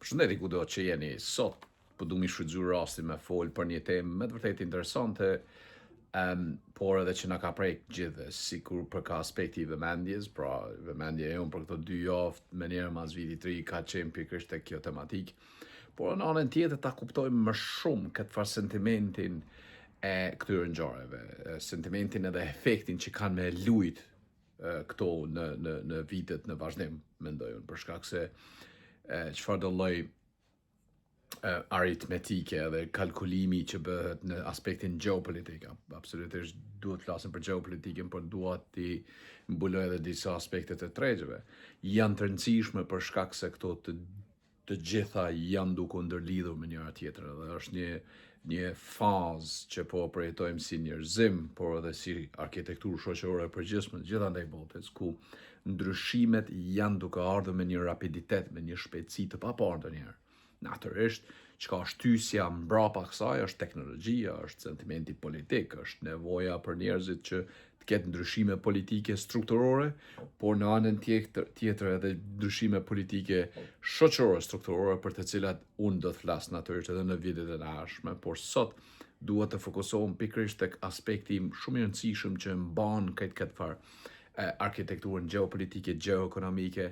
Përshëndetje kudo që jeni sot, po du mi shfrytëzu rastin me fol për një temë me të vërtet interesante, por edhe që na ka prek gjithë, sikur për ka aspekti i vëmendjes, pra vëmendja e unë për këto 2 javë, me njerë mas viti 3 ka qenë pikërisht tek kjo tematik, por në anën tjetër ta kuptojmë më shumë këtë farë sentimentin e këtyre ngjarjeve, sentimentin edhe efektin që kanë me lujt këto në vitet në vazhdim, mendoj unë, për shkak se çfarë do lloj aritmetike dhe kalkulimi që bëhet në aspektin geopolitik. Absolutisht duhet të flasim për geopolitikën, por dua ti mbuloj edhe disa aspekte të tregjeve. Janë të rëndësishme për shkak se këto të gjitha janë duke ndërlidhur me njëra tjetrën dhe është një fazë që po përjetojmë si njerëzim, por edhe si arkitekturë shoqërore e përgjithshme të gjitha ndaj botës, ku ndryshimet janë duke ardhur me një rapiditet, me një shpejtësi të paparë ndonjëherë. Natyrisht, çka është tysja mbrapa kësaj është teknologjia, është sentimenti politik, është nevoja për njerëzit që të ketë ndryshime politike strukturore, por në anën tjetër edhe ndryshime politike shoqërore strukturore për të cilat unë do të flas natyrisht edhe në vitet e ardhshme, por sot dua të fokusohem pikërisht tek aspekti shumë i rëndësishëm që mban këtë farë arkitekturën geopolitike, geoekonomike,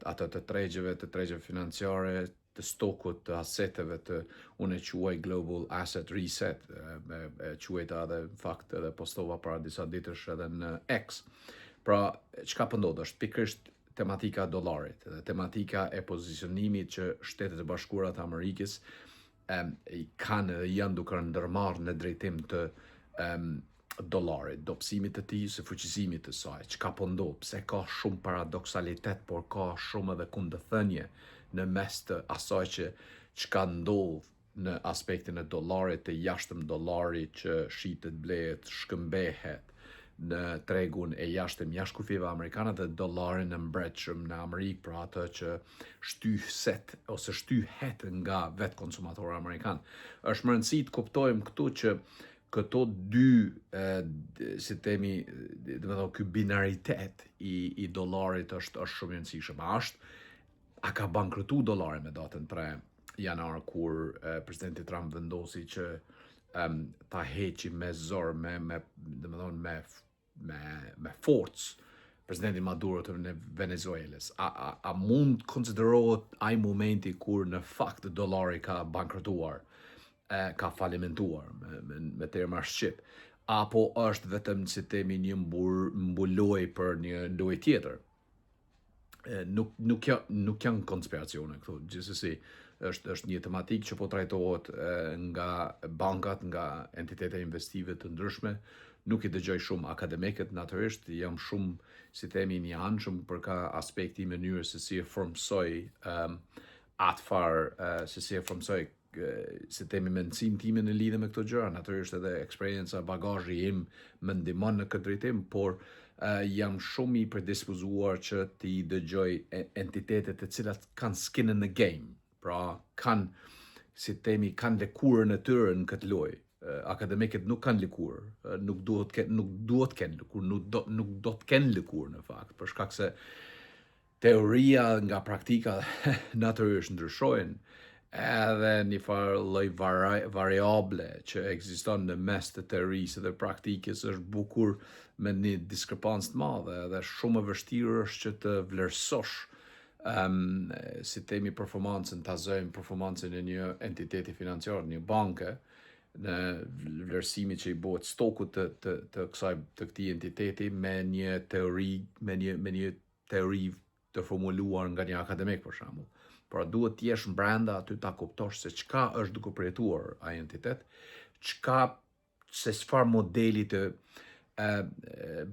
ato të tregjeve financiare, të stokut të aseteve të unë e quaj Global Asset Reset, quajta edhe në fakt edhe postova para disa ditësh edhe në X. Pra, çka po ndodh është pikërisht tematika e dollarit, dhe tematika e pozicionimit që Shtetet e Bashkuara të Amerikës kanë dhe janë duke ndërmarrë në drejtim të dollarit, dobësimit të tij, së fuqizimit të saj. Çka po ndodh? Pse ka shumë paradoksalitet, por ka shumë edhe kundërthënie në mes të asaj çka ndodh në aspektin e dollarit, të jashtëm dollarit që shitet, blehet, shkëmbehet në tregun e jashtëm jashtë kufive amerikane dhe dollarin e mbretshëm në Amerikë, pra atë që shtyhet nga vetë konsumatori amerikan. Është më rëndësi të kuptojmë këtu që këto dy, si themi, ky binaritet i dollarit është shumë i rëndësishëm. A ka bankrotu dollari me datën 3 janar kur presidenti Trump vendosi që ta heqi me zor, me forcë presidentin Maduro të Venezuelës. A mund konsiderohet ai momenti kur në fakt dollari ka bankrotuar, ka falimentuar me terma shqip, apo është vetëm si themi një mbuloj për një lojë tjetër? Nuk janë konspiracione këtu, gjithsesi është një tematik që po trajtohet nga bankat, nga entitete investive të ndryshme. Nuk i dëgjoj shumë akademikët, natyrisht jam shumë, si themi, një anshëm për ka aspekti i mënyrës se si e formsoj si themi mendësinë time në lidhje me këto gjëra, natyrisht edhe eksperienca, bagazhi im më ndihmon në këtë drejtim, por jam shumë i predispozuar që t'i dëgjoj entitetet të cilat kanë skin in the game, pra kanë, si themi, kanë lëkurën e tyre në këtë lojë. Akademikët nuk kanë lëkurë, nuk duhet të kenë lëkurë, nuk do të kenë lëkurë në fakt, për shkak se teoria nga praktika natyrisht ndryshojnë, edhe një farë lloj variable që ekziston në mes të teorisë dhe praktikës është bukur me një diskrepancë të madhe dhe shumë e vështirë është që të vlerësosh si themi ta zëjmë performancën e një entiteti financiar, një banke, në vlerësimit që i bëhet stokut të këtij entiteti me një teori të formuluar nga një akademik për shembull. Pra duhet të jesh brenda aty ta kuptosh se çka është duke përjetuar ai entitet, se çfarë modeli të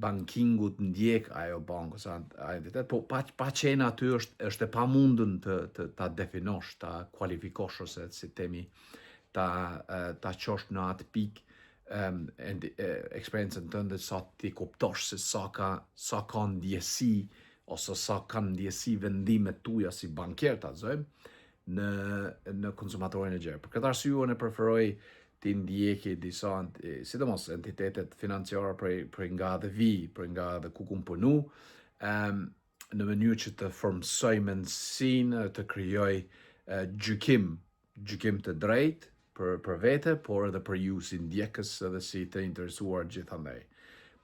bankingut ndjek ajo bankë ose ai entitet, po pa qenë aty është e pamundën ta definosh, ta kualifikosh ose si themi ta qosh në atë pikë eksperiencën tënde sa ti kuptosh se sa ka ndjesi ose sa kanë ndjesi vendimet tuaja si bankier ta zojmë në konsumatorin e gjerë. Për këtë arsye unë preferoj të ndjeki disa, sidomos entitetet financiare për nga dhe vi, për nga dhe ku kum punu, në mënyrë që të formsoj mendësinë, të krijoj gjykim të drejtë për vete, por edhe për ju si ndjekës edhe si të interesuar gjithandej.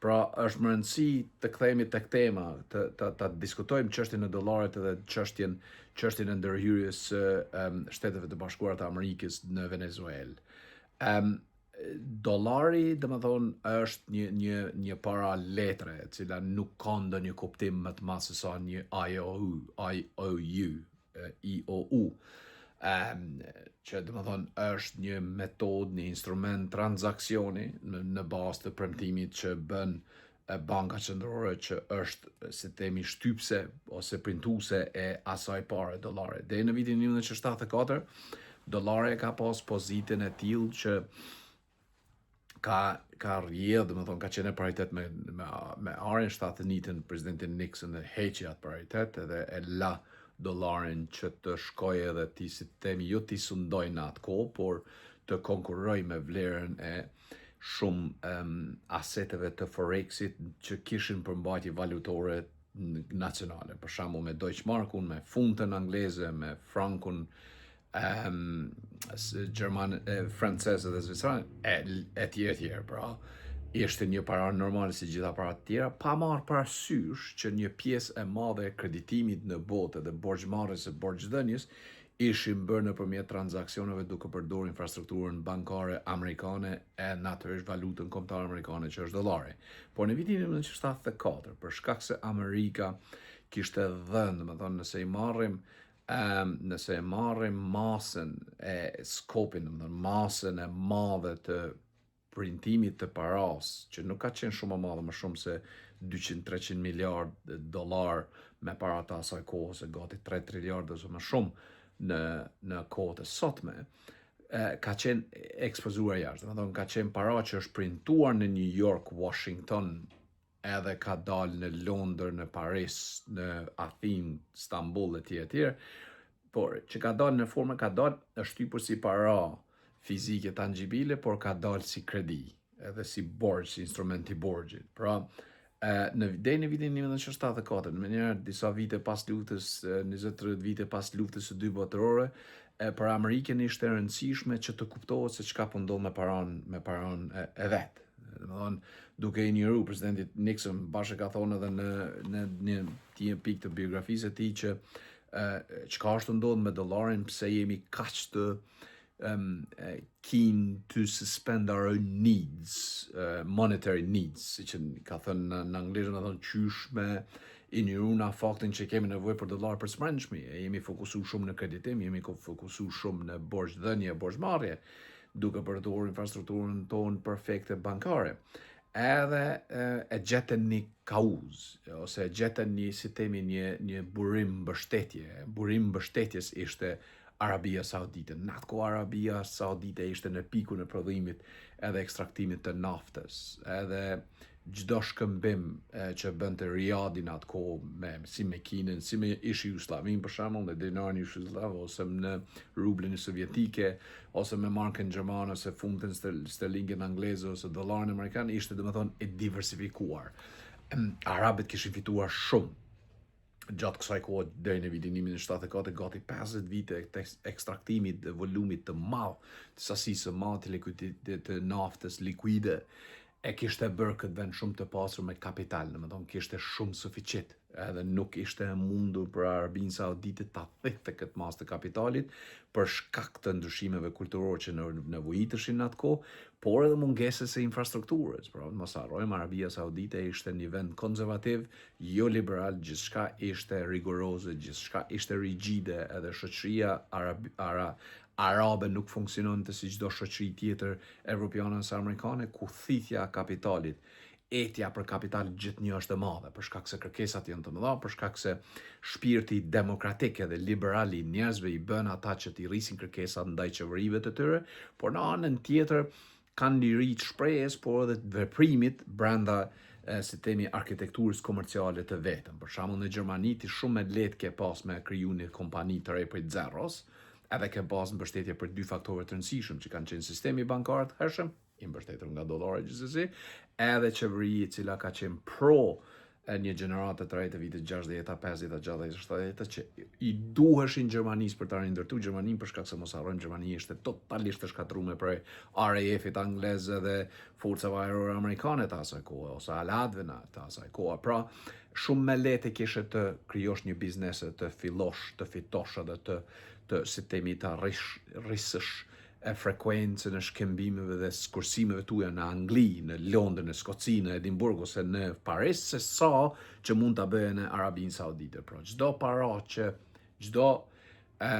Pra është më rëndësi të kthehemi tek tema, të diskutojmë çështjen e dollarit edhe çështjen e ndërhyrjes së Shteteve të Bashkuara të Amerikës në Venezuelë. Dollari, domethënë, është një para letre, e cila nuk ka ndonjë kuptim më të madh se sa një IOU, që domethënë është një metodë, një instrument transaksioni në bazë të premtimit që bën Banka Qendrore, që është, si themi, shtypse ose printuese e asaj pare dollare. Deri në vitin 1974, dollari ka pas pozitën e tillë që ka rrjedhë, domethënë ka qenë paritet me Arjen Shtatenitën, presidentin Nixon, dhe heqi atë paritet edhe e la dollarin që të shkoj edhe ti, si themi, jo ti sundoj në atë kohë, por të konkurroj me vlerën e shumë aseteve të Forexit që kishin përmbajtje valutore nacionale. Për shembull me Deutsche Markun, me funtën angleze, me frankun franceze dhe zviceran, e tjerë, pra ishte një parar normale si gjitha parat tjera, pa marrë parasysh që një pjesë e madhe e kreditimit në botë dhe borxhmarrjes e borxhdhënies ishin bërë nëpërmjet transaksioneve duke përdorur infrastrukturën bankare amerikane e natyrisht valutën kombëtare amerikane që është dollari. Por në vitin 1974, për shkak se Amerika kishte dhënë, domethënë nëse e marrim masën e skopin, domethënë masën e madhe të printimit të paras, që nuk ka qenë shumë madhe, më shumë se 200-300 miliard dollar me parat të asaj kohë, ose gati 3 triliard ose më shumë në kohët e sotme, ka qenë ekspozuar jashtë. Domethënë ka qenë para që është printuar në New York, Washington, edhe ka dalë në Londër, në Paris, në Athinë, Stamboll e tjerë, por që ka dalë në formë, ka dalë është shtypur si para fizike tangibile, por ka dalë si kredi, edhe si borxh, si instrument i borxhit. Pra, deri në vitin 1974, në mënyrë disa vite pas luftës, 20-30 vite pas luftës së dytë botërore, për Amerikën ishte e rëndësishme që të kuptohet se çka po ndodh me paran e vet. Domethënë, duke i njohur presidentit Nixon, bashkë ka thonë edhe në një pikë të biografisë e tij që çka është ndodhur me dollarin, pse jemi kaq të keen to suspend our own needs, monetary needs, si që ka thënë në anglisht, në thënë qysh me injoruna faktin që kemi nevojë për dollar për smrëndshmi, e jemi fokusuar shumë në kreditim, jemi fokusuar shumë në borxhdhënie, borxhmarrje, duke përdorur infrastrukturën tonë perfekte bankare. Edhe e gjetën një kauzë, ose e gjetën një, si themi, një burim mbështetje. Burim mbështetjes ishte Arabia Saudite. Në atë kohë Arabia Saudite ishte në pikun e prodhimit edhe ekstraktimit të naftës, edhe çdo shkëmbim që bënte Riyadhi në atë kohë, si me Kinën, si me ish Jugosllavin për shembull, në dinarin jugosllav, ose në rublin sovjetike, ose me markën gjermane, ose funtën sterlingën angleze, ose dollarin amerikan, ishte domethënë e diversifikuar. Arabët kishin fituar shumë gjatë kësaj kohë deri në vitin 1974, gati 50 vite të ekstraktimit dhe volumit të madh, të sasisë së madhe të naftës likuide, e kishte bërë këtë vend shumë të pasur me kapital, domethënë kishte shumë suficit, edhe nuk ishte mundur për Arabinë Saudite ta thithë këtë masë të kapitalit për shkak të ndryshimeve kulturore që nevojiteshin në atë kohë, por edhe mungesës së infrastrukturës. Pra, mos harrojmë, Arabia Saudite ishte një vend konservativ, jo liberal, gjithçka ishte rigoroze, gjithçka ishte rigjide, edhe shoqëria arabe nuk funksiononte si çdo shoqëri tjetër evropiane ose amerikane, ku thithja kapitalit, etja për kapital gjithnjë është e madhe, për shkak se kërkesat janë të mëdha, për shkak se shpirti demokratik edhe liberal i njerëzve i bën ata që t'i rrisin kërkesat ndaj qeverive të tyre, por në anën tjetër kanë liri të shprehjes, por edhe të veprimit brenda si themi arkitekturës komerciale të vetëm. Për shembull në Gjermani ti shumë me lehtë ke pas me kriju një kompani të re prej zeros, edhe ke pas mbështetje për dy faktorë të rëndësishëm që kanë qenë sistemi bankar të hershëm, i mbështetur nga dollari gjithsesi, edhe qeveria e cila ka qenë pro një gjeneratë të tretë vitit 60, 50, 60, 70 që I duheshin Gjermanisë për ta rindërtuar Gjermaninë për shkak se mos harrojmë Gjermania ishte totalisht e shkatruar prej RAF-it anglez dhe forcave ajrore amerikane të asaj kohe ose alatëve të asaj kohe. Pra, shumë me lehtë kishe të krijosh një biznes, të fillosh, të fitosh edhe të sistemi të rrisësh frekuencën e shkëmbimeve dhe kursimeve tuaja në Angli, në Londër, në Skoci, në Edimburg ose në Paris, se sa që mund ta bëjë në Arabinë Saudite. Pra, çdo para që çdo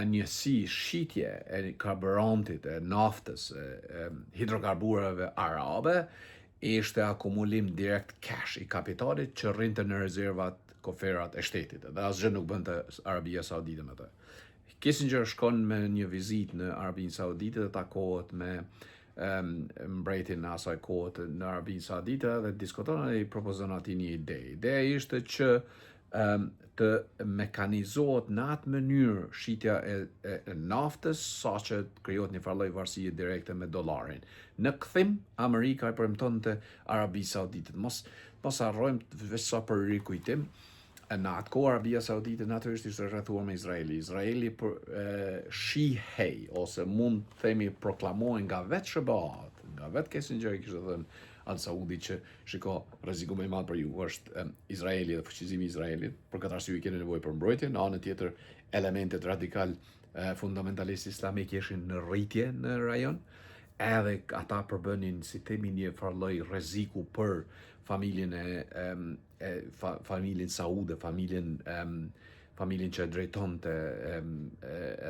njësi shitje e karburantit, e naftës, e hidrokarburave arabe, ishte akumulim direkt cash I kapitalit që rrinte në rezervat koferat e shtetit. Dhe asgjë nuk bënte Arabia Saudite me të. Kissinger shkon me një vizitë në Arabinë Saudite dhe takohet me mbretin në asaj kohe në Arabinë Saudite dhe diskuton dhe I propozon atij një ide. Ideja ishte që të mekanizohet në atë mënyrë shitja e naftës saqë krijohet një farë lloj varësie direkte me dollarin. Në kthim Amerika I premtonte Arabi Saudite. Mos harrojmë veç sa për rikujtim. Në atë kohë Arabia Saudite natyrisht ishte rrethuar me Izraeli. Izraeli shihej ose mund themi proklamohen nga vetë SBA-t, nga vetë Kissinger kishte thënë al-Saudi që shiko rreziku më I madh për ju është Izraeli dhe fuqizimi I Izraelit. Për këtë arsye keni nevojë për mbrojtje. Në anën tjetër elementet radikal fundamentalist islamik ishin në rritje në rajon. Edhe ata përbënin si themi një farë lloj rreziku për familjen familjen Saude, familjen që drejtonte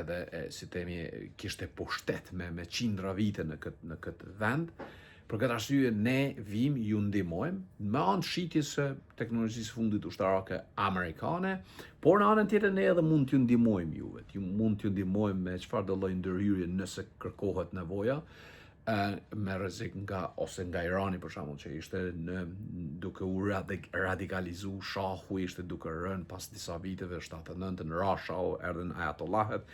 edhe si themi kishte pushtet me qindra vite në këtë vend. Për këtë arsye ne vim ju ndihmojmë me anë shitjes së teknologjisë fundit ushtarake amerikane, por në anën tjetër ne edhe mund t'ju ndihmojmë juve. Ju mund t'ju ndihmojmë me çfarë do lloj ndërhyrje nëse kërkohet nevoja. Me rrezik nga Irani për shembull që ishte duke u radikalizu, shahu ishte duke rënë pas disa viteve 79 në Rasha erdhën ajatollahet.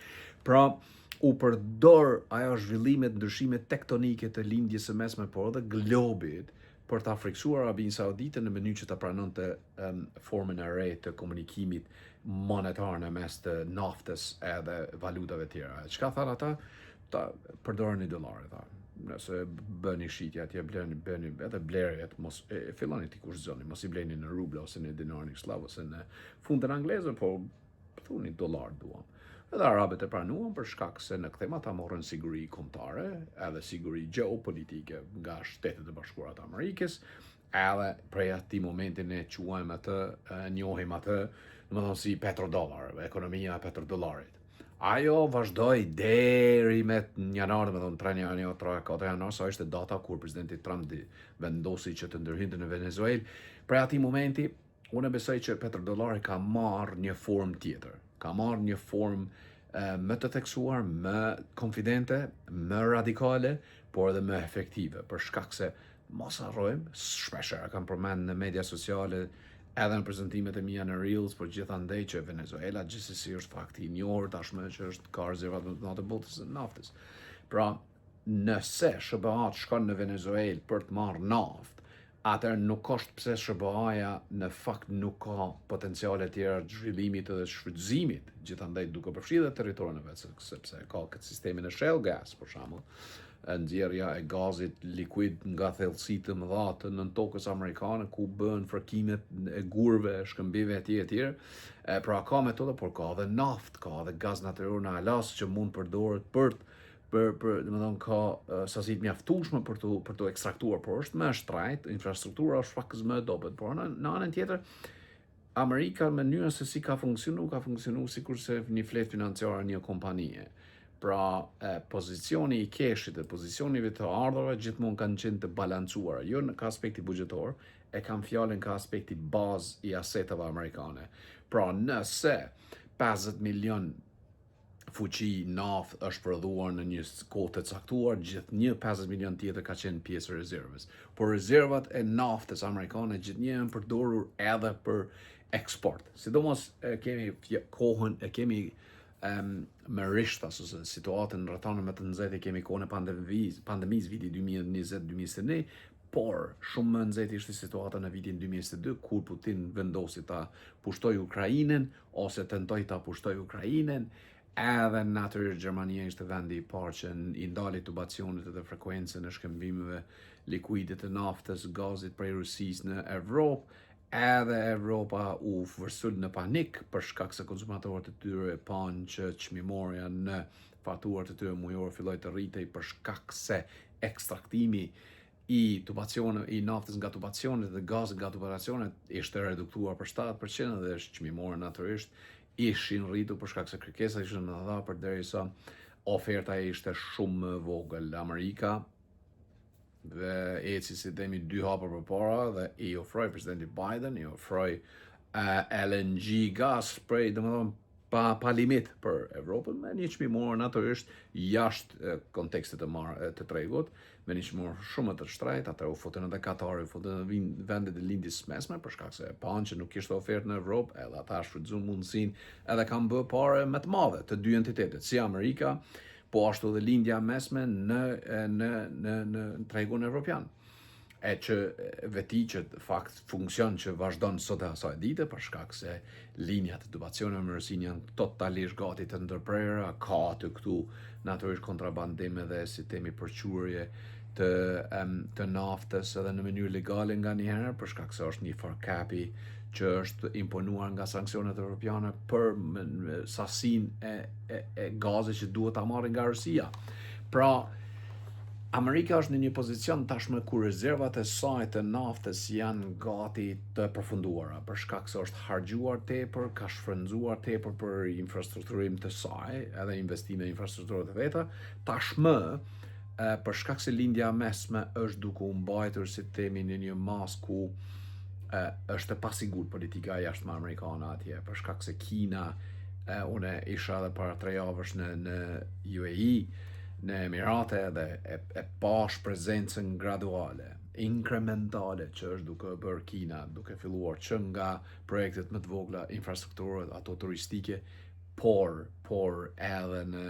Pra u përdor ajo zhvillimet, ndryshimet tektonike të lindjes së mesme por edhe globit për ta friksuar Arabinë Saudite në mënyrë që ta pranonte formën e re të komunikimit monetar në mes të naftës edhe valutave tjera. Çka thanë ata? Ta përdorni dollarin, tha. Nëse bëni shitja atje bëni edhe blerjet mos filloni ti kurszoni, mos I bleni në ruble ose në dinarin jugoslav ose në fundën angleze, po thuni dollar duam. Edhe arabët e pranuan për shkak se në kthim ata morën siguri kombëtare, edhe siguri gjeopolitike nga Shtetet e Bashkuara të Amerikës, edhe prej atij momenti ne quajmë atë, njohim atë, domethënë si petrodollar, ekonomia e petrodollarit. Ajo vazhdoi deri me janar, domethënë 3 janar, 4 janar, sa ishte data kur presidenti Trump vendosi që të ndërhynte në Venezuelë. Prej atij momenti, unë besoj që petrodollari ka marrë një formë tjetër. Ka marrë një formë më të theksuar, më konfidente, më radikale, por edhe më efektive, për shkak se mos harrojmë, shpeshherë kam përmend në media sociale edhe në prezentimet e mia në Reels, por gjithandej që Venezuela gjithsesi është fakti I njohur tashmë që është ka rezervat më të mëdha të botës së naftës. Pra, nëse SBA-t shkon në Venezuelë për të marrë naftë, atëherë nuk është pse SBA-ja në fakt nuk ka potenciale të tjera të zhvillimit edhe shfrytëzimit, gjithandej duke përfshirë edhe territorin e vet, sepse ka këtë sistemin e shale gas për shembull. Nxjerrja e gazit likuid nga thellësitë të mëdha të nën tokës amerikane ku bëhen fërkimet e gurve, shkëmbive etj. Pra ka metoda, por ka edhe naftë, ka edhe gaz natyror në Alas që mund përdoret për domethënë ka sasi të mjaftueshme për të ekstraktuar, por është më shtrejt, infrastruktura është pak më e dobët, por në anën tjetër Amerika në mënyrën se si ka funksionu sikurse një fletë financiare një kompanie. Pra, pozicioni I keshit e pozicionive të ardhurave gjithmonë kanë qenë të balancuara, jo në aspekti buxhetor, e kam fjalën ka aspekti bazë I aseteve amerikane. Pra, nëse 50 milion fuqi naftë është prodhuar në një kohë të caktuar, gjithnjë 50 milion tjetër ka qenë pjesë e rezervës. Por rezervat e naftës amerikane gjithnjë janë përdorur edhe për eksport. Sidomos kemi kohën kemi me rishtas ose situatën rrethana më të nxehtë kemi kohën e pandemisë viti 2020-2021, por shumë më nxehtë ishte situata në vitin 2022 kur Putin vendosi ta pushtoj Ukrainën ose tentoi ta pushtoj Ukrainën, edhe natyrisht Gjermania ishte vendi i parë që i ndali tubacionet dhe frekuencën e shkëmbimeve likuide të naftës, gazit prej Rusisë në Evropë, edhe Evropa u vërsul në panik për shkak se konsumatorët e tyre panë që çmimorja në faturat e tyre mujore filloi të rritej për shkak se ekstraktimi i naftës nga tubacionet dhe gazit nga tubacionet ishte reduktuar për 7% dhe çmimorja natyrisht ishin rritur për shkak se kërkesa ishte në dha përderisa oferta ishte shumë më vogël. Amerika dhe eci si themi 2 hapa përpara dhe i ofroi presidenti Biden, i ofroi LNG gas prej domethënë pa limit për Evropën, me një çmimor natyrisht jashtë kontekstit të tregut, me një çmimor shumë të shtrejtë, atë u futën edhe Katari, u futën edhe vendet e lindjes mesme për shkak se panë që nuk kishte ofertë në Evropë, edhe ata shfrytzuan mundësinë edhe kanë bërë parë më të madhe të dy entitetet, si Amerika, po ashtu dhe lindja mesme në tregun evropian. E që veti që fakt funksion që vazhdon sot e asaj dite për shkak se linjat e tubacioneve me Rusin janë totalisht gati të ndërprera, ka të këtu natyrisht kontrabandime dhe si temi përqurje të naftës edhe në mënyrë legale nga njëherë për shkak se është një farkapi që është imponuar nga sanksionet evropiane për sasinë e gazit që duhet ta marrë nga Rusia. Pra, Amerika është në një pozicion tashmë ku rezervat e saj të naftës janë gati të përfunduara për shkak se është harxhuar tepër, ka shfrytzuar tepër për infrastrukturim të saj, edhe investime në infrastrukturë të veta. Tashmë për shkak se lindja mesme është duke u mbajtur si themi në një mas ku është e pasigurt politika jashtme amerikane atje për shkak se Kina, unë isha edhe para 3 javësh në UAE, në Emirate dhe e pash prezencën graduale, inkrementale që është duke bërë Kina, duke filluar që nga projektet më të vogla infrastrukturët ato turistike, por edhe në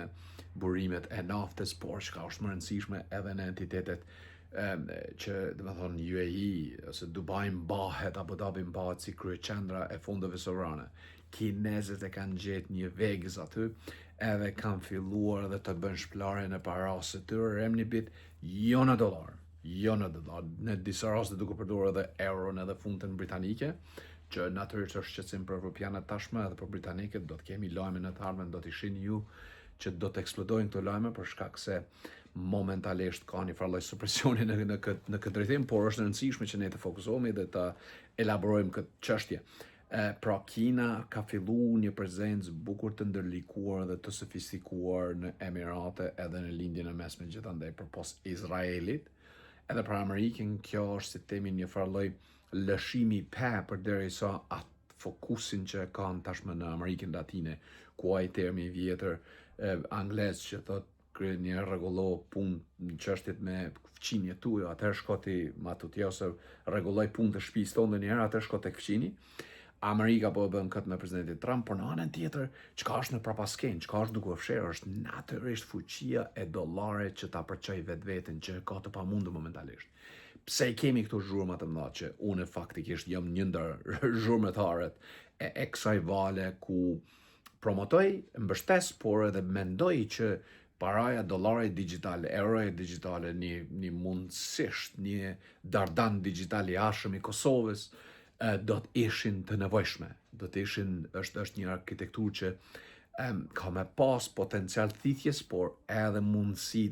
burimet e naftës, por që ka është më rëndësishme edhe në entitetet që dhe me thonë UAE ose Dubai mbahet, Abu Dhabi mbahet si kryeqendra e fondeve sovrane. Kinezët e kanë gjetë një vegës aty, edhe kanë filluar dhe të bën shplarjen e parasë të tyre remnibit jo në dollar, në disa raste duke përdorur edhe euron edhe funtën britanike, që natyrisht është shqetësim për evropianët tashmë edhe për britanikët, do të kemi lajme në të ardhmen, do të shihni ju që do të eksplodojnë këto lajme për shkak se momentalisht ka një farë lloj supresioni në këtë drejtim, por është e rëndësishme që ne të fokusohemi dhe të elaborojmë këtë çështje. Pra Kina ka fillu një prezencë bukur të ndërlikuar dhe të sofistikuar në Emirate edhe në lindjen e mesme gjithandaj përpos Izraelit, edhe për Amerikën kjo është si themi një farë lloj lëshimi përderisa atë fokusin që kanë tashmë në Amerikën Latine, ku ai termi i vjetër anglez që thot një rregullo punë në çështjet me fqinje tuaj, atëherë shkoti matutje ose rregulloj punë të shtëpisë tonë ndonjëherë, atëherë shko tek fqini. Amerika po e bën këtë me presidentin Trump, por në anën tjetër, çka është në prapaskenë, çka është duke fshirë është natyrisht fuqia e dollarit që ta përçoj vetveten që ka të pamundur momentalisht. Pse kemi këto zhurma të mëdha që unë faktikisht jam një ndër zhurmëtarët e kësaj vale ku promotoj, mbështes, por edhe mendoj që paraja dollarit digital, euroja digitale, një mundësisht një dardan digital i ashëm i Kosovës, do të ishin të nevojshme, do të ishin, është një arkitekturë që ka me pas potencial thithjes, por edhe mundësi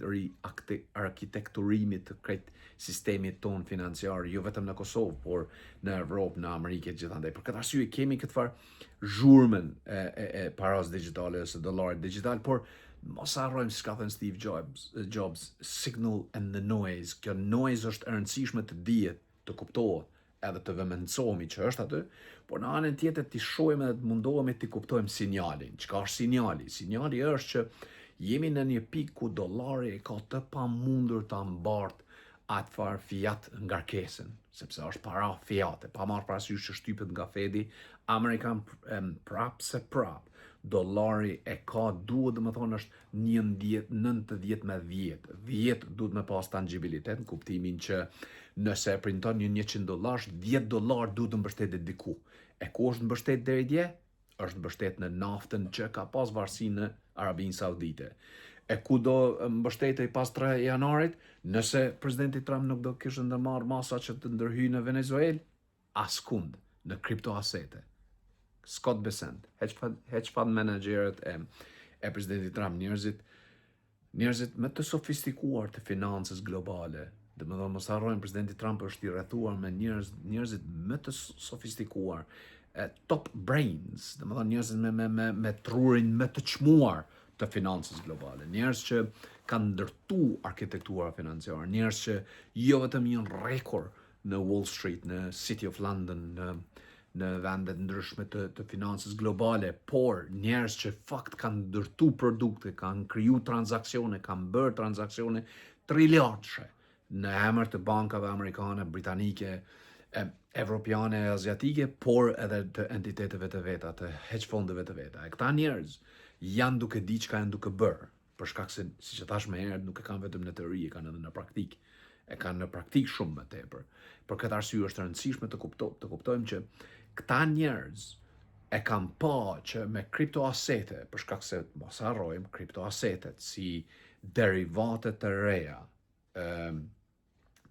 arkitekturimit të krejt sistemit ton financiar, jo vetëm në Kosovë, por në Evropë, në Amerikë gjithandaj. Për këtë arsye kemi këtë farë zhurmën e paras digjitale ose dollarit digital, por mos harrojmë si ka thënë Steve Jobs, signal and the noise. Kjo noise është e rëndësishme të dihet, të kuptohet, edhe të vëmendësohemi që është aty, por në anën tjetër të shohim edhe të mundohemi të kuptojmë sinjalin. Çka është sinjali? Sinjali është që jemi në një pikë ku dollari ka të pamundur ta mbartë atë farë fiat ngarkesën, sepse është para fiate, pa marrë parasysh që shtypet nga Fedi Amerikan prap dollari e ka, duhet dhe më thonë është 90 me 10. 10 duhet me pas tangibilitet, në kuptimin që nëse e printon një $100, $10 duhet të mbështetet diku. E ku është mbështet deri dje? Është mbështet në naftën që ka pas varësi në Arabinë Saudite. E ku do mbështetej pas 3 janarit? Nëse presidenti Trump nuk do kishte ndërmarrë masa që të ndërhyjë në Venezuelë, askund në kriptoasete. Scott Bessent, hedge fund managerët e presidentit Trump, njerëzit më të sofistikuar të financës globale. Dhe më thonë, mos harrojmë, presidenti Trump është i rrethuar me njerëzit më të sofistikuar, top brains, dhe më thonë njerëzit me trurin më të çmuar të financës globale, njerëz që kanë ndërtu arkitektura financiare, njerëz që jo vetëm janë rekord në Wall Street, në City of London, në vendet ndryshme të financës globale, por njerëz që fakt kanë ndërtu produkte, kanë kriju transaksione, kanë bërë transaksione triliardshë në emër të bankave amerikane, britanike, evropiane, aziatike, por edhe të entiteteve të veta, të hedge fondeve të veta. E këta njerëz janë duke di çka janë duke bërë, për shkak se, siç e thash më herët, nuk e kanë vetëm në teori, e kanë edhe në praktik. E kanë në praktik shumë më tepër. Për këtë arsye është e rëndësishme të kuptojmë që këta njerëz e kanë pa që me kriptoasete, për shkak se mos harrojmë, kriptoasetet si derivate të reja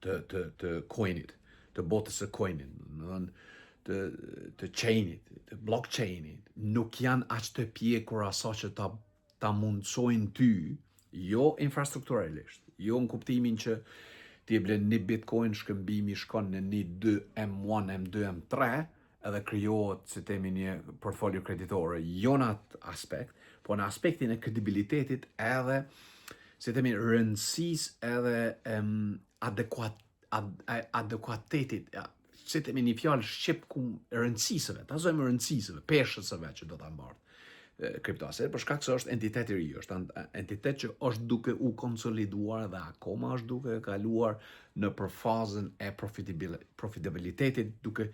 të coinit, të botës së coinit, të chainit, të blockchainit, nuk janë aq të pjekura sa që ta mundsojnë ty, jo infrastrukturalisht, jo në kuptimin që ti e blen një bitcoin, shkëmbimi shkon në një 2M1, M2, M3, edhe krijohet si temi një portfolio kreditore, jo në atë aspekt, po në aspektin e kredibilitetit edhe, si temi, rëndësisë edhe adekuatetit, si temi një fjalë shqip ku rëndësisëve, ta zojmë rëndësisëve, peshësëve që do ta mbartë kriptoaset, për shkak se është entitet i ri, është entitet që është duke u konsoliduar dhe akoma është duke kaluar në për fazën e profitabilitetit, duke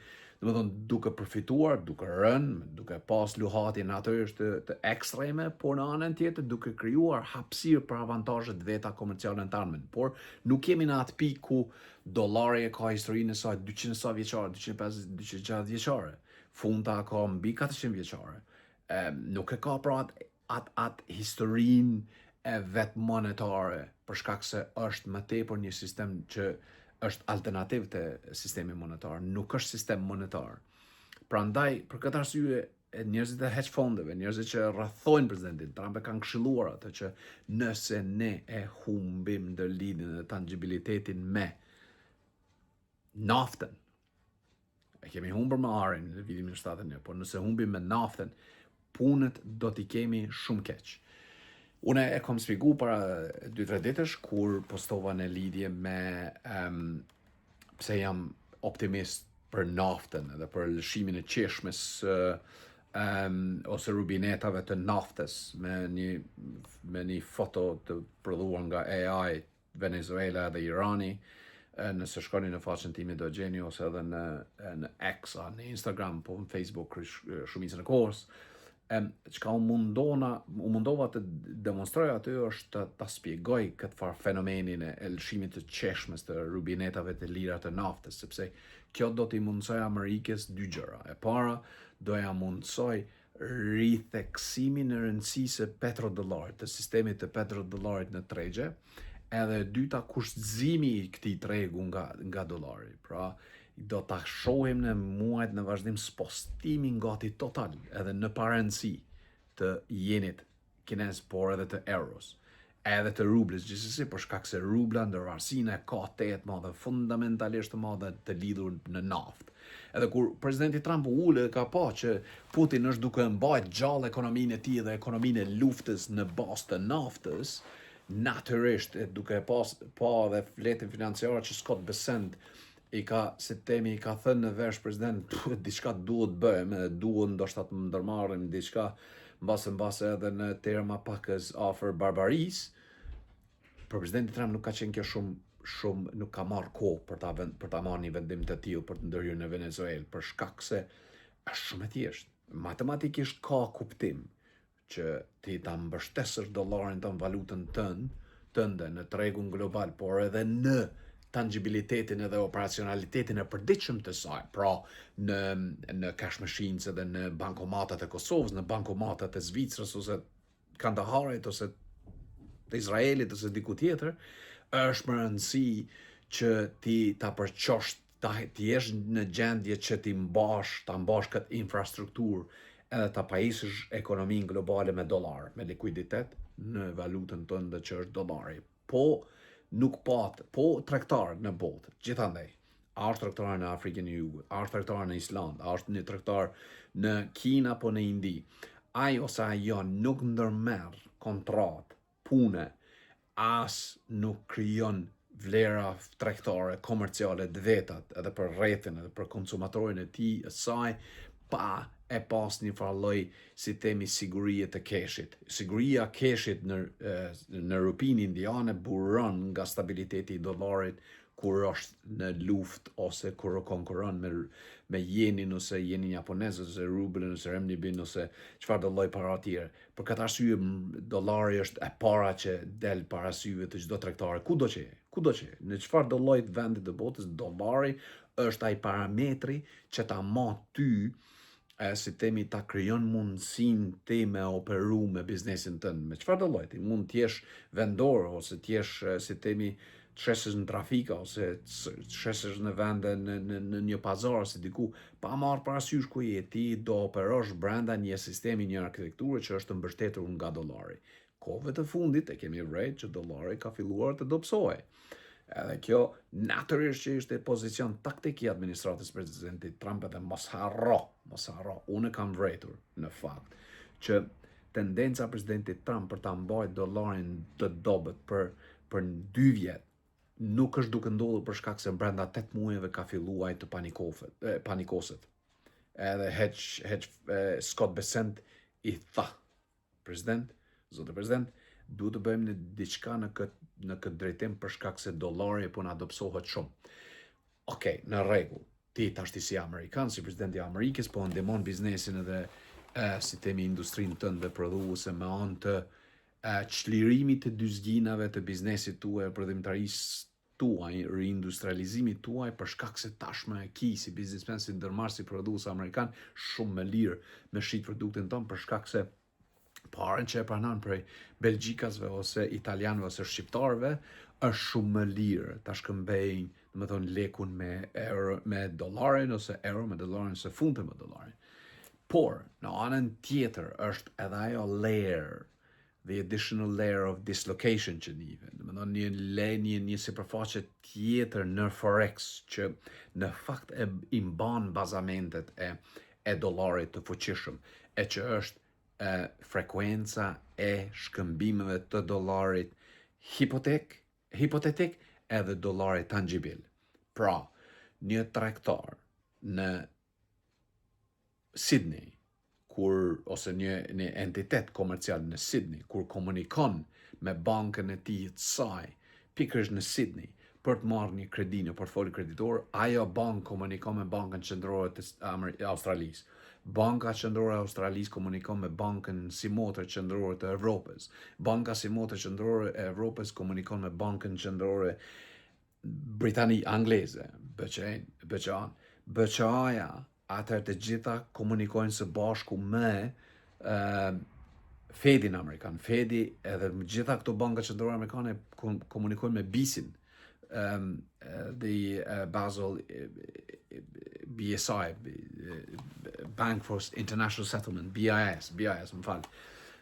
përfituar, duke rënë, duke pas luhatin atë është të ekstreme, por në anën tjetër duke krijuar hapësirë për avantazhet veta komerciale në tarmen. Por nuk jemi në atë pikë ku dollari e ka historinë e saj 200 sa vjeçare, 250, 260 vjeçare. Funta ka mbi 400 vjeçare. Nuk e ka pra atë historinë e vetë monetare, për shkak se është më tepër një sistem që është alternativ të sistemi monetar, nuk është sistem monetar. Prandaj, për këtë arsye, njerëzit e hedge fondeve, njerëzit që rrethojnë presidentin Trump e kanë këshilluar atë që nëse ne e humbim ndërlidhjen e tangibilitetin me naftën, e kemi humbur me arin në vitin 71, por nëse humbim me naftën, punët do t'i kemi shumë keq. Une e kom shpjegu para 2-3 ditësh kur postova në lidhje me pse jam optimist për naftën edhe për lëshimin e qeshmes ose rubinetave të naftës me një foto të prodhuar nga AI, Venezuela dhe Irani. Nëse shkoni në faqen time do gjeni ose edhe në X, në Instagram, po në Facebook shumicën e kohës. Çka u mundova të demonstroj aty është ta spjegoj këtë farë fenomenin e lëshimit të qeshmes të rubinetave të lira të naftës, sepse kjo do t'i mundsoj Amerikës dy gjëra. E para, do ja mundsoj ritheksimin e rëndësisë e petrodollarit, të sistemit të petrodollarit në tregje, edhe e dyta, kushtëzimi i këtij tregu nga dollari. Pra, do ta shohim në muajt në vazhdim spostimin gati total edhe në parëndësi të jenit kinez, por edhe të euros, edhe të rublës gjithsesi, për shkak se rubla ndër varësinë ka tetë madhe, fundamentalisht të madhe të lidhur në naftë. Edhe kur presidenti Trump ule ka pa që Putin është duke mbajt gjallë ekonominë e tij dhe ekonominë e luftës në bazë të naftës, natyrisht duke pa dhe fletin financiare që Scott Bessent i ka thënë në vesh president, diçka duhet bëjmë, duhet ndoshta të ndërmarrim diçka mbase edhe në terma pakës afër barbarisë. Për presidentin Trump nuk ka qenë kjo shumë nuk ka marrë kohë për ta marrë një vendim të tillë për të ndërhyrë në Venezuelë, për shkak se është shumë e thjeshtë. Matematikisht ka kuptim. që ti ta mbështesësh dollarin tonë, valutën tënde në tregun global, por edhe në tangibilitetin edhe operacionalitetin e përditshëm të saj, pra në cash machines edhe në bankomatat e Kosovës, në bankomatat e Zvicrës ose Kandaharit ose të Izraelit ose diku tjetër, është më rëndësi që ti ta përqosh, ti jesh në gjendje që ta mbash këtë infrastrukturë edhe ta pajisësh ekonominë globale me dollar, me likuiditet në valutën tënde që është dollari. Po tregtar në botë, gjithandej. A është tregtar në Afrikën e Jugut, a është tregtar në Island, a është një tregtar në Kinë apo në Indi. Ai ose ajo nuk ndërmerr kontrat, pune, as nuk krijon vlera tregtare, komerciale të vetat, edhe për rrethin, edhe për konsumatorin e tij, saj, pa e pas një farloj si temi sigurie të keshit. Siguria keshit në rupin indiane buron nga stabiliteti i dollarit kur është në luft ose kur konkuron me jenin ose jenin japonez ose rublin ose renminbin ose çfarë do lloj para tjetër. Për këtë arsye dollari është e para që del para syve të çdo tregtare, kudo që në çfarë do lloj vendit të botës, dollari është ai parametri që ta ma ty si temi ta krijon mundësin ti me operu me biznesin tënd, me çfarë do lloj, ti mund t'jesh vendor ose t'jesh si temi t'shesesh në trafika ose t'shesesh në vende në një pazar ose diku, pa marrë parasysh ku je, ti do operosh brenda një sistemi, një arkitekture që është mbështetur nga dollari. Kohëve të fundit e kemi vërejt që dollari ka filluar të dobësohej. Edhe kjo natyrisht që ishte pozicion taktik i administratës presidentit Trump, edhe mos harro, unë kam vërejtur në fakt që tendenca presidentit Trump për ta mbajtur dollarin të dobët për 2 vjet nuk është duke ndodhur për shkak se brenda 8 muajve ka filluar të panikoset. Edhe Scott Bessent i tha, zotë president, duhet të bëjmë diçka në këtë drejtim për shkak se dollari po na dobësohet shumë. Okej, në rregull. Ti tash si Amerikan, si presidenti i Amerikës, po ndihmon biznesin edhe si temi industrinë tënde prodhuese me anë të çlirimit të dyzginave të biznesit tuaj, prodhimtarisë tuaj, reindustrializimit tuaj, për shkak se tashmë ki si biznesmen, si ndërmarrës, si prodhues amerikan, shumë më lirë me shit produktin tonë për shkak se parën që e pranon prej belgjikasve ose italianëve ose shqiptarëve është shumë më lirë ta shkëmbejnë, domethënë lekun me dollarin ose euro me dollarin ose funte me dollarin. Por në anën tjetër është edhe ajo layer, the additional layer of dislocation që njive, domethënë një sipërfaqe tjetër në forex që në fakt i mban bazamentet e dollarit të fuqishëm, e që është frekuenca e shkëmbimeve të dollarit hipotetik edhe dollarit tangibil. Pra, një tregtar në Sydney, ose një entitet komercial në Sydney, kur komunikon me bankën e tij të saj, pikërisht në Sydney, për të marrë një kredi, një portfolio kreditor, ajo bankë komunikon me bankën qendrore të Australisë. Banka qendrore e Australisë komunikon me bankën simotër qendrore të Evropës. Banka simotër qendrore e Evropës komunikon me bankën qendrore angleze, BCA-ja, atëherë të gjitha komunikojnë së bashku me Fedin Amerikan. Fedi edhe gjitha këto banka qendrore amerikane komunikojnë me BIS-in, the Basel BSI, Bank for International Settlement, BIS, më falë,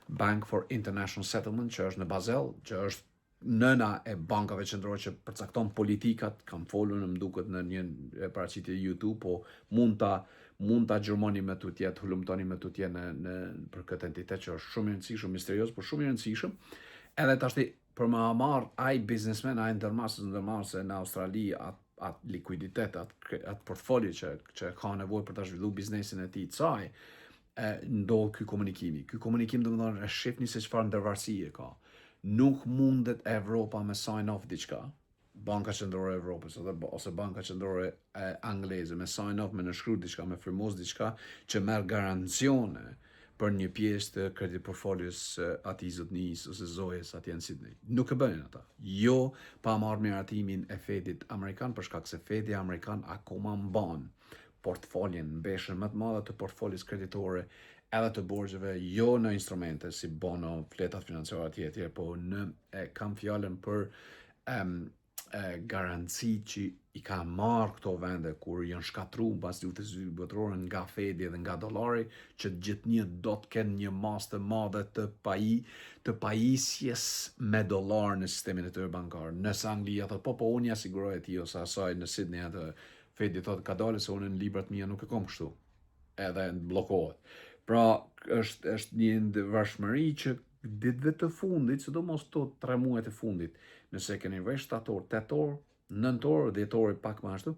Bank for International Settlement, që është në Basel, që është nëna e bankave qendrore që përcakton politikat, kam folur në mduket në një paraqitje YouTube, po mund ta gjurmoni me tutje, të hulumtoni me tutje për këtë entitet që është shumë i rëndësishëm, misterios, por shumë i rëndësishëm. Edhe tashti për më marr ai biznesmen, ai ndërmarrëse në Australi atë likuiditet, atë portfolio që ka nevojë për ta zhvilluar biznesin e tij të saj, ndodh ky komunikimi. Ky komunikim domethënë e shihni se çfarë ndërvarësie ka. Nuk mundet Evropa me sign off diçka, Banka Qendrore e Evropës ose Banka Qendrore angleze me sign off, me nënshkruar diçka, me firmos diçka që merr garancione për një pjesë të credit portfolios atij zotnis ose zojes atje në Sydney. Nuk e bënin ata. Jo pa marrë miratimin e Fedit amerikan, për shkak se Fedi amerikan akoma mban portfolien, mbeshën më të madhe të portfolios kreditore edhe të borxheve, jo në instrumente si bono, fletat financiare etj, po kam fjalën për garanci që i ka marrë këto vende kur janë shkatruar pas luftës botërore nga Fedi dhe nga dollari, që gjithnjë do të kenë një masë të madhe të pajisjes me dollar në sistemin e tyre bankar. Nëse Anglia thotë po unë ja siguroj atij ose asaj në Sydney atë Fedi thotë ka dalë se unë në librat mia nuk e kam kështu. Edhe bllokohet. Pra është një ndërveshmëri që ditëve të fundit, sidomos to 3 muajt e fundit, nëse keni vesh shtator, tetor, nëntor, dhjetor pak më ashtu,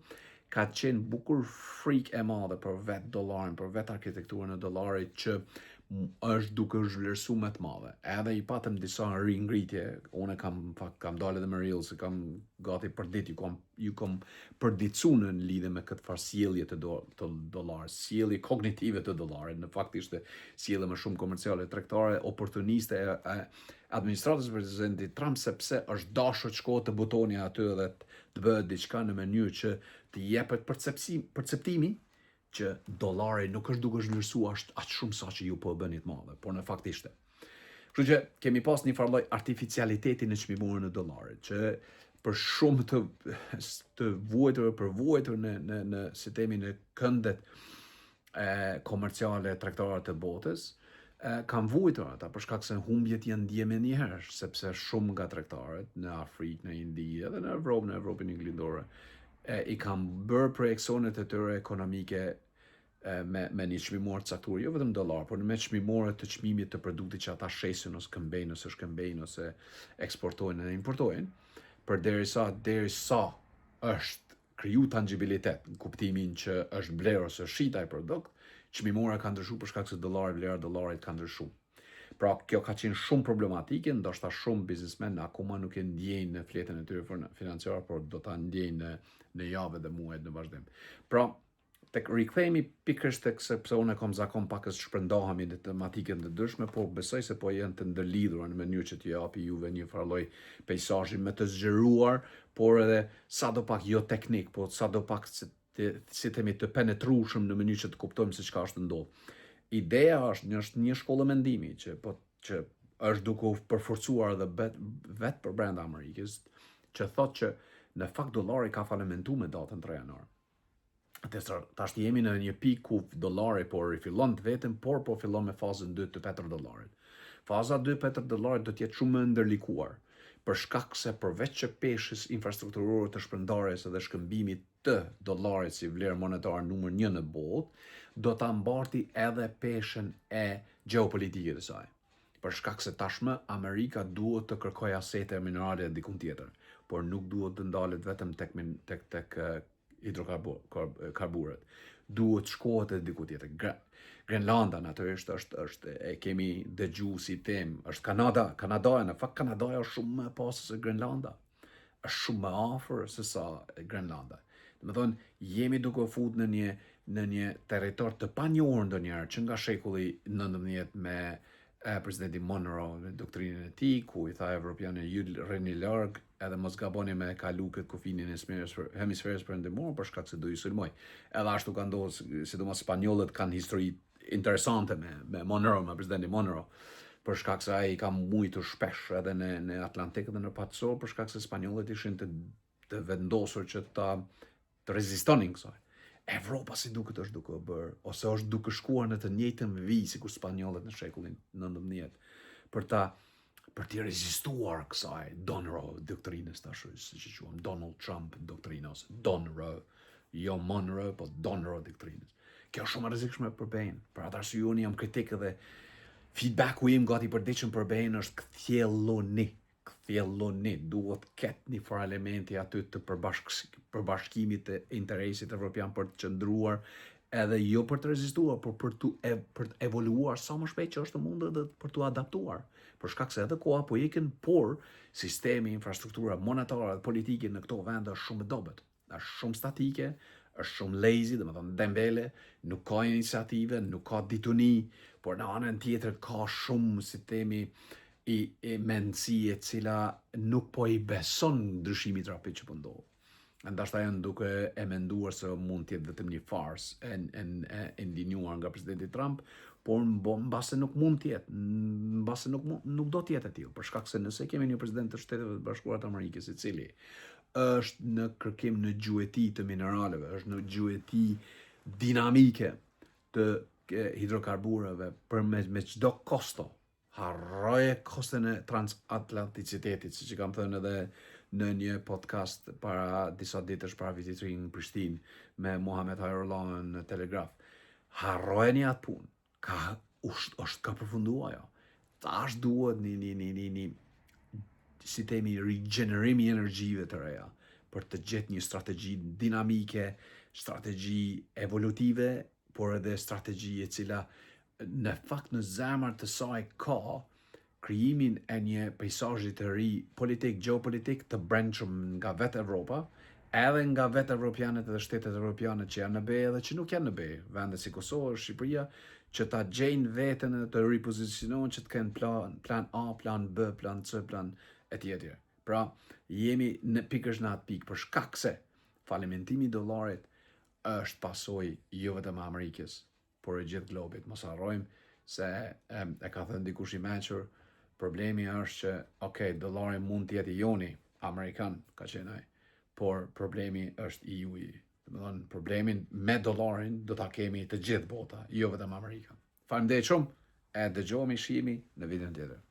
ka qenë bukur frikë e madhe për vetë dollarin, për vetë arkitekturën e dollarit që është duke zhvlerësuar më të madhe. Edhe i patëm disa ringritje, unë kam dalë edhe me reels, se kam gati për ditë, ju kam përditësuar në lidhje me këtë farë sjellje të dollarit, sjellje kognitive të dollarit, në fakt ishte sjellje më shumë komerciale, tregtare, oportuniste e administratës së presidentit Trump, sepse është dashur të shkohet të butoni aty dhe të bëhet diçka në mënyrë që të jepet perceptimi që dollari nuk është duke zhvlerësuar aq shumë sa që ju po e bëni të madhe, por në fakt ishte. Kështu që kemi pas një farë lloj artificialiteti në çmimurën e dollarit, që për shumë të vuajtur në sistemin e këndet komerciale tregtare të botës, kanë vuajtur ata për shkak se humbjet janë ndjeme njëherë, sepse shumë nga tregtarët në Afrikë, në Indi edhe në Evropën Inglindore i kanë bërë projeksionet e tyre ekonomike me një çmimor të caktuar, jo vetëm dollar, por me çmimore të çmimit të produktit që ata shesin ose këmbejnë ose shkëmbejnë ose eksportojnë dhe importojnë, derisa është kriju tangibilitet në kuptimin që është blerë ose shita e produkt, çmimora ka ndryshuar për shkak se vlera e dollarit ka ndryshuar. Pra kjo ka qenë shumë problematike, ndoshta shumë biznesmen akoma nuk e ndjejnë në fletën e tyre financiare, por do ta ndjejnë në javë dhe muaj në vazhdim. Pra, tek rikthehemi pikërisht tek sepse unë kam zakon pakës shpërndahemi në tematikën të ndryshme, por besoj se po janë të ndërlidhura në mënyrë që t'ju japi juve një farë lloj peizazhi më të zgjeruar, por edhe sadopak jo teknik, por sadopak si themi të penetrueshëm në mënyrë që të kuptojmë se çka është ndodhur. Ideja është një shkollë mendimi që është duke u përforcuar edhe vetë për brenda Amerikës, që thotë që në fakt dollari ka falimentuar me datën 3 janar. Tash jemi në një pikë ku dollari po rifillon të vetëm, por po fillon me fazën 2 të $4. Faza 2 $4 do të jetë shumë më ndërlikuar, për shkak se përveç që peshës infrastrukturore të shpërndarjes dhe shkëmbimit të dollarit si vlerë monetare numër 1 në botë, do ta mbarti edhe peshën e gjeopolitike të saj. Për shkak se tashmë Amerika duhet të kërkojë asete minerale diku tjetër, por nuk duhet të ndalet vetëm tek hidrokarburet. Duhet shkohet edhe diku tjetër. Grenlanda natyrisht është e kemi dëgjuar si temë, është Kanada. Në fakt Kanada është shumë më pas se Grenlanda. Është shumë më afër se sa Grenlanda. Domethënë, jemi duke u futur në një territor të panjohur ndonjëherë që nga shekulli 19 me presidenti Monroe në doktrinën e tij, ku i tha evropianë rrini larg, edhe mos gaboni me kalu këtë kufinin e hemisferës perëndimore për shkak se do ju sulmoj. Edhe ashtu ka ndodhur, sidomos spanjollët kanë histori interesante me Monroe, me presidenti Monroe, për shkak se ai ka mujtur shpesh edhe në Atlantik dhe në Pacifik, për shkak se spanjollët ishin të vendosur që të rezistonin kësaj. Evropa si duket është duke bërë, ose është duke shkuar në të njëjtën vijë sikur spanjollët në shekullin 19 për të rezistuar kësaj Donroe doktrinës tash, siç e quajmë Donald Trump doktrinës, Donroe, jo Monroe, po Donroe doktrinës. Kjo është shumë e rrezikshme për BE-n. Për atë arsye unë jam kritik dhe feedbacku im gati përditshëm për BE-n është kthjelloni, duhet ketë një farë elementi aty të përbashkimit të interesit evropian për të qëndruar edhe jo për të rezistuar, por për të evoluar sa më shpejt që është mundur dhe për të adaptuar. Për shkak se edhe koha po ikën, por sistemi, infrastruktura monetare dhe politike në këto vende është shumë e dobët, është shumë statike, është shumë lazy, dhe më thonë dembele, nuk ka iniciative, nuk ka dituni, por në anën tjetër ka shumë, si temi, i mendësi e cila nuk po i beson ndryshimit rapid që po ndodh. Ndashta janë duke e menduar se mund të jetë vetëm një fars e ndinjuar nga presidenti Trump, por mbase nuk mund të jetë, mbase nuk do të jetë e tillë, për shkak se nëse kemi një president të Shteteve të Bashkuara të Amerikës i cili është në kërkim në gjueti të mineraleve, është në gjueti dinamike të hidrokarbureve për me çdo kosto, harroje kostën e transatlanticitetit, siç i kam thënë edhe në një podcast para disa ditësh para vitit të ri në Prishtinë me Mohamed Hajrullah në Telegraf. Harrojeni atë punë. Është ka përfunduar ajo. Tash duhet një si temi rigenerimi i energjive të reja për të gjetë një strategji dinamike, strategji evolutive, por edhe strategji e cila në fakt në zemër të saj ka krijimin e një peisazhi të ri politik, geopolitik të brendshëm nga vetë Evropa, edhe nga vetë evropianët edhe shtetet evropiane që janë në be edhe që nuk janë në be, vende si Kosovë, Shqipëria, që ta gjejnë veten e të ripozicionohen që të kenë plan A, plan B, plan C, plan etj. Pra, jemi në pikësh në atë pikë për shkak se falimentimi i dollarit është pasojë jo vetëm e Amerikës, por e gjithë globit. Mos harrojmë se e ka thënë dikush i mençur, problemi është që, okay, dollari mund të jetë i joni amerikan, ka qenë ai, por problemi është i juaj. Domethënë, problemin me dollarin do ta kemi të gjithë bota, jo vetëm Amerika. Faleminderit shumë, e dëgjohemi, shihemi në videon tjetër.